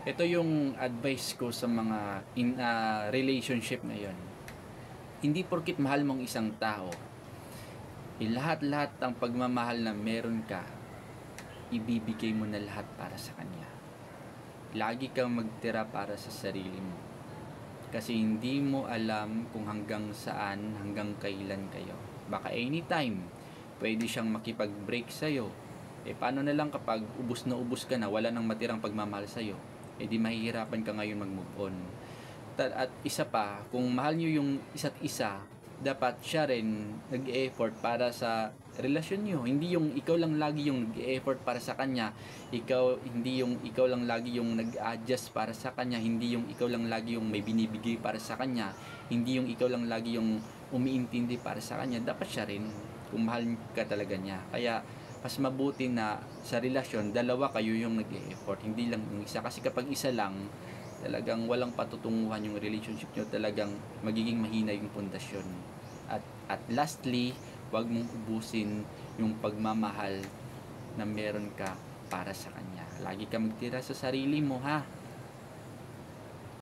Ito yung advice ko sa mga relationship ngayon. Hindi porkit mahal mong isang tao, lahat-lahat ng pagmamahal na meron ka, ibibigay mo na lahat para sa kanya. Lagi kang magtira para sa sarili mo. Kasi hindi mo alam kung hanggang saan, hanggang kailan kayo. Baka anytime, pwede siyang makipag-break sa'yo. Paano na lang kapag ubus na ubus ka na, wala nang matirang pagmamahal sa'yo? Di mahihirapan ka ngayon mag-move on. At isa pa, kung mahal nyo yung isa't isa, dapat siya rin nag-e-effort para sa relasyon nyo. Hindi yung ikaw lang lagi yung nag-e-effort para sa kanya. Hindi yung ikaw lang lagi yung nag-adjust para sa kanya. Hindi yung ikaw lang lagi yung may binibigay para sa kanya. Hindi yung ikaw lang lagi yung umiintindi para sa kanya. Dapat siya rin, kung mahal ka talaga niya. Kaya, mas mabuti na sa relasyon, dalawa kayo yung nag-e-effort. Hindi lang yung isa. Kasi kapag isa lang, talagang walang patutunguhan yung relationship nyo, talagang magiging mahina yung pundasyon. At lastly, wag mong ubusin yung pagmamahal na meron ka para sa kanya. Lagi ka magtira sa sarili mo, ha?